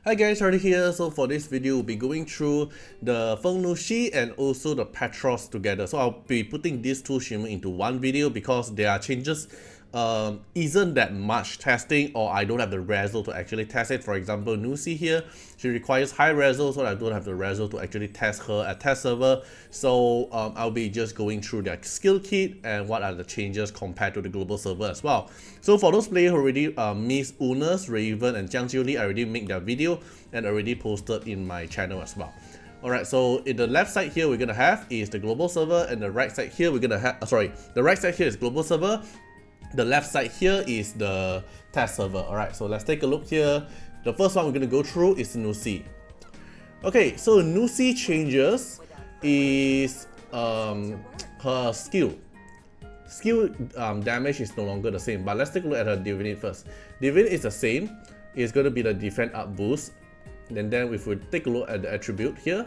Hi guys, Artiar here. So for this video, we'll be going through the Nuxi and also the Petros together. So I'll be putting these two Shimmer into one video because their changes isn't that much testing, or I don't have the resol to actually test it. For example, Nuxi here, she requires high resol, so I don't have the resol to actually test her at test server. So I'll be just going through their skill kit and what are the changes compared to the global server as well. So for those players who already Miss Unas, Raven and Jiang Jiuli, I already made their video and already posted in my channel as well. Alright, so in the left side here we're gonna have is the global server, and the right side here we're gonna have the right side here is global server. The left side here is the test server. Alright, so let's take a look here. The first one we're going to go through is Nuxi. Okay, so Nuxi changes is her skill. Skill damage is no longer the same, but let's take a look at her Divinity first. Divinity is the same. It's going to be the defense up boost. And then if we take a look at the attribute here,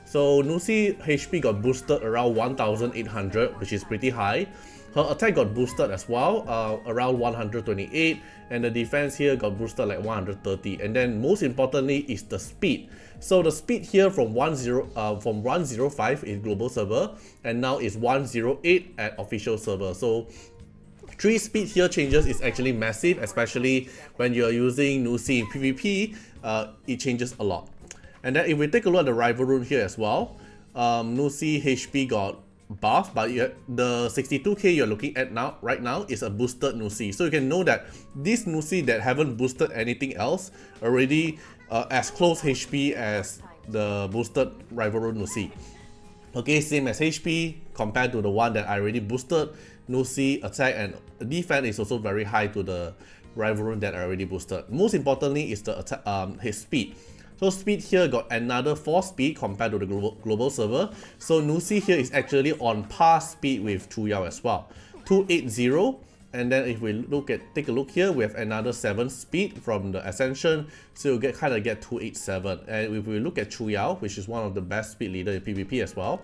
so Nuxi HP got boosted around 1800, which is pretty high. Her attack got boosted as well, around 128, and the defense here got boosted like 130. And then most importantly is the speed. So the speed here from 105 is global server, and now is 108 at official server. So 3 speed here changes is actually massive, especially when you're using Nuxi in PvP. It changes a lot. And then if we take a look at the rival rune here as well, Nuxi HP got buff, but the 62k you're looking at right now is a boosted Nuxi. So you can know that this Nuxi that haven't boosted anything else already as close HP as the boosted rival rune Nuxi. Okay, same as HP compared to the one that I already boosted. Nuxi attack and defense is also very high to the rival rune that I already boosted. Most importantly is the attack, his speed. So speed here got another 4 speed compared to the global server. So Nuxi here is actually on par speed with Chuyao as well. 280, and then if we take a look here, we have another 7 speed from the Ascension. So you kind of get 287. And if we look at Chuyao, which is one of the best speed leader in PvP as well.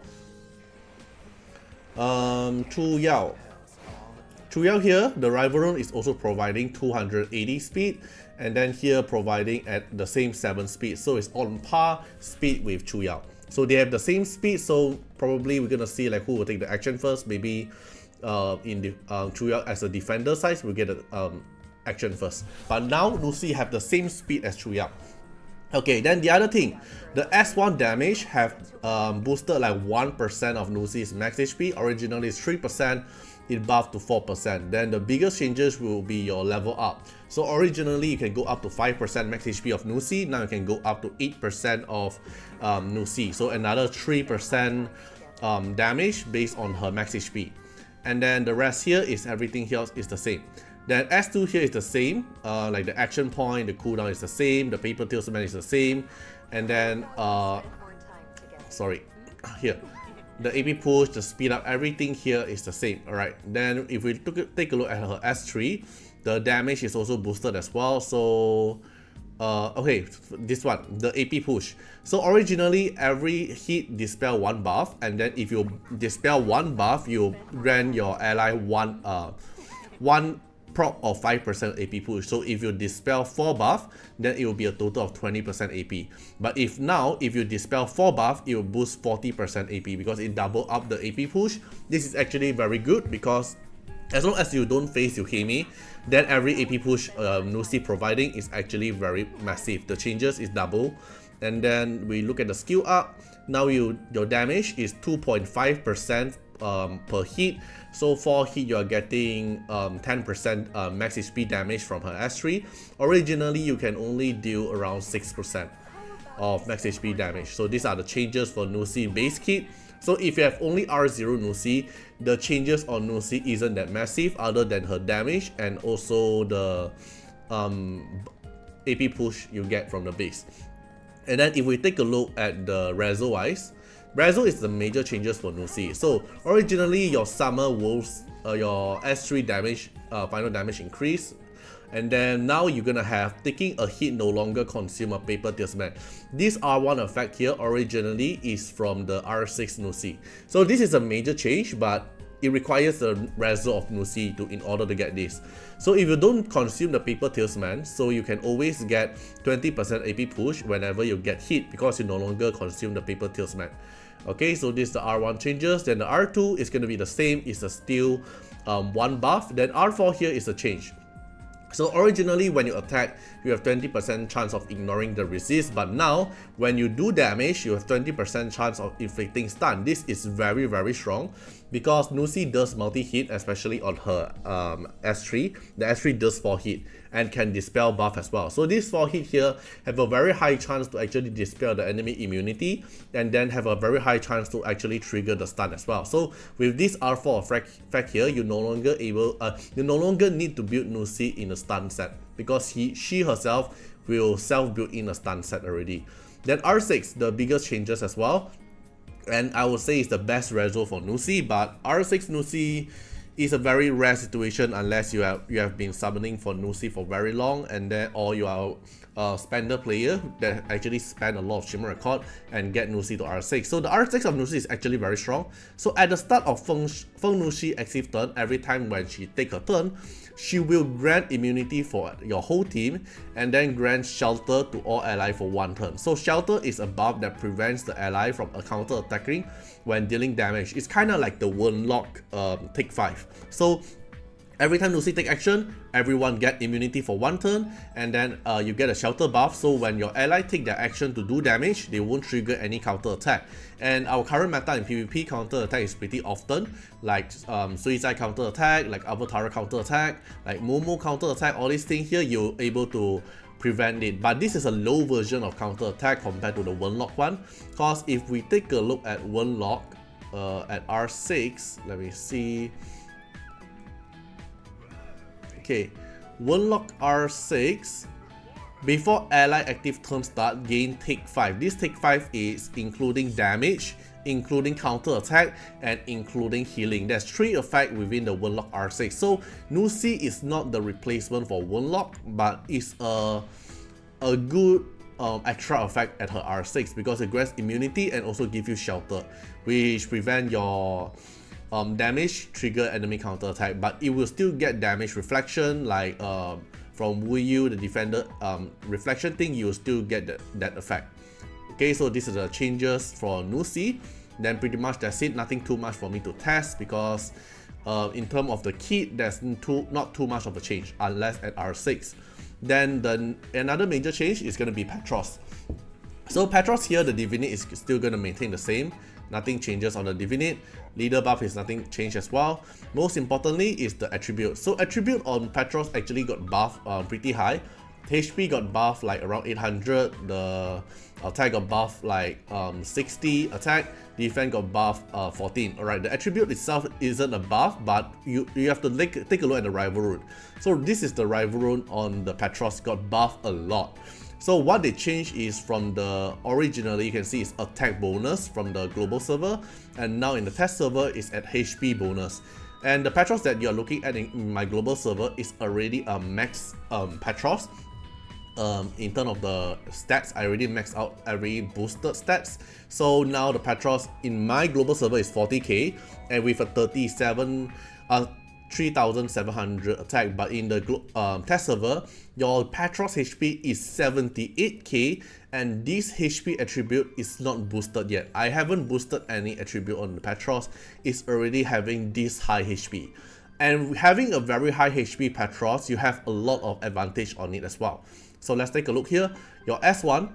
Chuyao here, the rival rune is also providing 280 speed, and then here providing at the same 7 speed, so it's on par speed with Chuyao. So they have the same speed, so probably we're gonna see like who will take the action first. Maybe in the Chuyao as a defender side will get the action first, but now Nuxi have the same speed as Chuyao. Okay, then the other thing, the S1 damage have boosted like 1% of Nuxi's max HP. Originally it's 3%, it buffed to 4%. Then the biggest changes will be your level up. So originally you can go up to 5% max HP of Nuxi, now you can go up to 8% of Nuxi. So another 3% damage based on her max HP. And then the rest here is everything here is the same. Then S2 here is the same, like the action point, the cooldown is the same, the paper talisman is the same, and then here, the AP push, the speed up, everything here is the same. Alright, then if we take a look at her S3, the damage is also boosted as well. So okay, this one, the AP push. So originally every hit dispel 1 buff, and then if you dispel 1 buff, you grant your ally one proc of 5% AP push. So if you dispel 4 buff, then it will be a total of 20% AP. But if you dispel 4 buff, it will boost 40% AP because it double up the AP push. This is actually very good because as long as you don't face Yuhimi, then every AP push Nuxi providing is actually very massive. The changes is double. And then we look at the skill up. Now your damage is 2.5% per hit. So for hit you are getting 10% max HP damage from her S3. Originally you can only deal around 6% of max HP damage. So these are the changes for Nuxi base kit. So if you have only R0 Nuxi, the changes on Nuxi isn't that massive other than her damage and also the AP push you get from the base. And then if we take a look at the resol wise, resol is the major changes for Nuxi. So originally your summer wolves, your S3 damage, final damage increase, and then now you're gonna have taking a hit no longer consume a paper talisman. This R1 effect here originally is from the R6 Nuxi. So this is a major change, but it requires the reso of Nuxi in order to get this. So if you don't consume the Paper Talisman, so you can always get 20% AP push whenever you get hit because you no longer consume the Paper Talisman. Okay, so this is the R1 changes. Then the R2 is going to be the same, it's a still 1 buff. Then R4 here is a change. So originally when you attack, you have 20% chance of ignoring the resist, but now when you do damage, you have 20% chance of inflicting stun. This is very, very strong because Nuxi does multi-hit, especially on her S3. The S3 does 4 hit and can dispel buff as well. So these 4 hit here have a very high chance to actually dispel the enemy immunity and then have a very high chance to actually trigger the stun as well. So with this R4 effect here, you no longer need to build Nuxi in a stun set because she herself will self-build in a stun set already. Then R6, the biggest changes as well, and I would say it's the best reso for Nuxi, but R6 Nuxi is a very rare situation unless you have been summoning for Nuxi for very long, and then or you are a spender player that actually spend a lot of Shimmer record and get Nuxi to R6. So the R6 of Nuxi is actually very strong. So at the start of Feng Nuxi active turn, every time when she take a turn, she will grant immunity for your whole team and then grant shelter to all allies for 1 turn. So shelter is a buff that prevents the ally from counter attacking when dealing damage. It's kind of like the Warlock take 5. So every time Nuxi take action, everyone get immunity for 1 turn, and then you get a shelter buff, so when your ally take their action to do damage, they won't trigger any counter attack. And our current meta in PvP, counter attack is pretty often, like Suicide counter attack, like Avatar counter attack, like Momo counter attack, all these things here, you're able to prevent it. But this is a low version of counter attack compared to the Warlock one, because if we take a look at Warlock at R6, let me see. Okay, Warlock R6, before ally active turn start, gain take 5. This take 5 is including damage, including counter attack, and including healing. There's 3 effects within the Warlock R6. So Nuxi is not the replacement for Warlock, but it's a good extra effect at her R6 because it grants immunity and also gives you shelter, which prevent your damage trigger enemy counter attack, but it will still get damage reflection, like from Wu Yu, the defender reflection thing, you will still get that effect. Okay, so this is the changes for Nuxi. Then pretty much that's it, nothing too much for me to test because in terms of the kit, there's not too much of a change unless at R6. Then another major change is going to be Petros. So Petros here, the Divinate is still going to maintain the same. Nothing changes on the Divinate. Leader buff is nothing changed as well. Most importantly is the attribute. So attribute on Petros actually got buffed pretty high. HP got buffed like around 800. The attack got buffed like 60 attack. Defense got buffed 14. Alright, the attribute itself isn't a buff, but you have to take a look at the rival rune. So this is the rival rune on the Petros, got buffed a lot. So what they changed is from the originally, you can see it's attack bonus from the global server, and now in the test server is at HP bonus. And the Petros that you're looking at in my global server is already a max Petros. In terms of the stats, I already maxed out every boosted stats. So now the Petros in my global server is 40k and with a 3,700 attack, but in the test server, your Petros HP is 78k and this HP attribute is not boosted yet. I haven't boosted any attribute on the Petros, it's already having this high HP. And having a very high HP Petros, you have a lot of advantage on it as well. So let's take a look here. Your S1,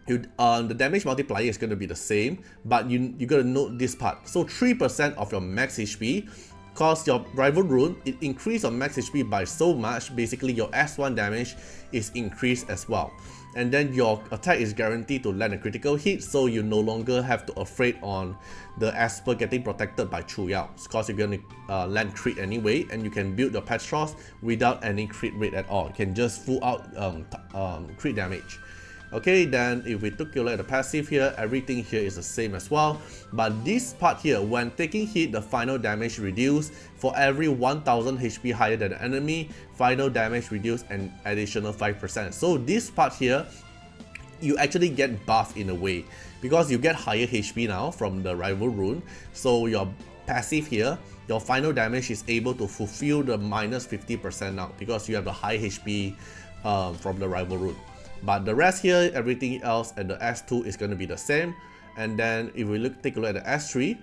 the damage multiplier is going to be the same, but you got to note this part. So 3% of your max HP, cause your rival rune, it increased your max HP by so much, basically your S1 damage is increased as well. And then your attack is guaranteed to land a critical hit, so you no longer have to afraid on the Esper getting protected by Chuyao, cause you're going to land crit anyway, and you can build your Petros without any crit rate at all. You can just full out crit damage. Okay, then if we took a look at the passive here, everything here is the same as well. But this part here, when taking hit, the final damage reduced. For every 1000 HP higher than the enemy, final damage reduced an additional 5%. So this part here, you actually get buffed in a way, because you get higher HP now from the rival rune. So your passive here, your final damage is able to fulfill the minus 50% now because you have the high HP from the rival rune. But the rest here, everything else at the S2 is going to be the same. And then if we take a look at the S3,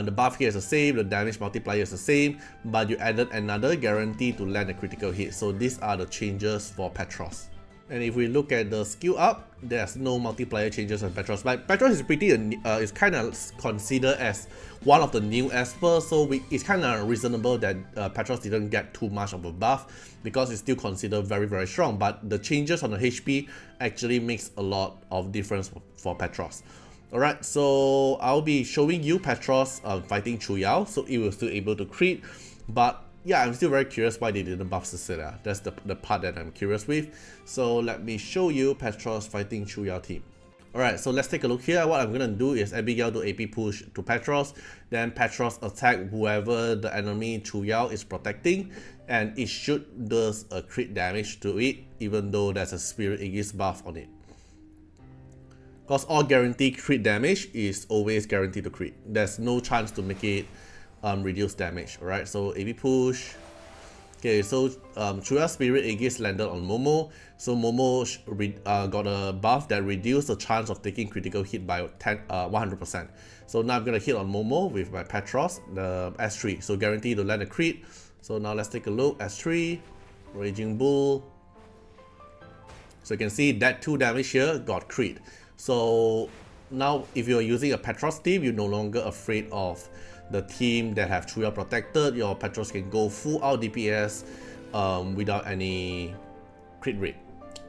the buff here is the same, the damage multiplier is the same, but you added another guarantee to land a critical hit. So these are the changes for Petros. And if we look at the skill up, there's no multiplier changes on Petros. But Petros is pretty, is kind of considered as one of the new Esper, so it's kind of reasonable that Petros didn't get too much of a buff because it's still considered very, very strong. But the changes on the HP actually makes a lot of difference for Petros. Alright, so I'll be showing you Petros fighting Chuyao, so it was still able to crit, but yeah, I'm still very curious why they didn't buff Cecilia. That's the part that I'm curious with. So let me show you Petros fighting Chuyao team. Alright, so let's take a look here. What I'm gonna do is Abigail do AP push to Petros, then Petros attack whoever the enemy Chuyao is protecting, and it should do a crit damage to it, even though there's a Spirit Aegis buff on it. Because all guaranteed crit damage is always guaranteed to crit. There's no chance to make it reduce damage. Alright, so AP push. Okay, so Chuyao Spirit Aegis landed on Momo. So Momo got a buff that reduced the chance of taking critical hit by 100%. So now I'm gonna hit on Momo with my Petros, the S3. So guaranteed to land a crit. So now let's take a look. S3, Raging Bull. So you can see that 2 damage here got crit. So now if you're using a Petros team, you're no longer afraid of the team that have Chuyao protected. Your Petros can go full out DPS without any crit rate.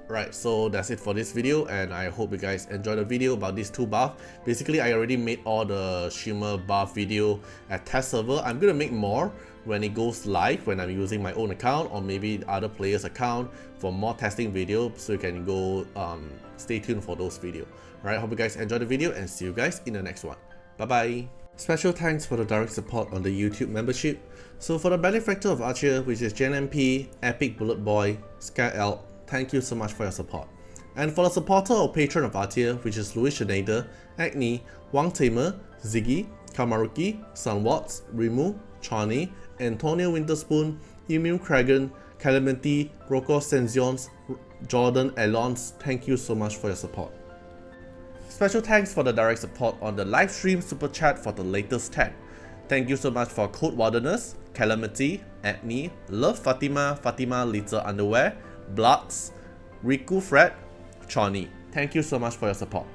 Right, so that's it for this video, and I hope you guys enjoyed the video about these 2 buffs. Basically, I already made all the Shimmer buff video at test server. I'm gonna make more when it goes live, when I'm using my own account or maybe other players' account for more testing videos, so you can go stay tuned for those videos. Alright, hope you guys enjoyed the video and see you guys in the next one. Bye bye. Special thanks for the direct support on the YouTube membership. So for the benefactor of Artiar, which is JNMP, Epic Bullet Boy, Sky Elk, thank you so much for your support. And for the supporter or patron of Artiar, which is Louis Schneider, Agni, Wang Tamer, Ziggy, Kamaruki, Sunwatts, Rimu, Chani, Antonio Winterspoon, Emil Kragan, Calamity, Rocco Senzions, Jordan Alons, thank you so much for your support. Special thanks for the direct support on the live stream super chat for the latest tag. Thank you so much for Code Wardeners, Calamity, Agni, Love Fatima, Fatima Little Underwear, Bloods, Riku Fred, Chani. Thank you so much for your support.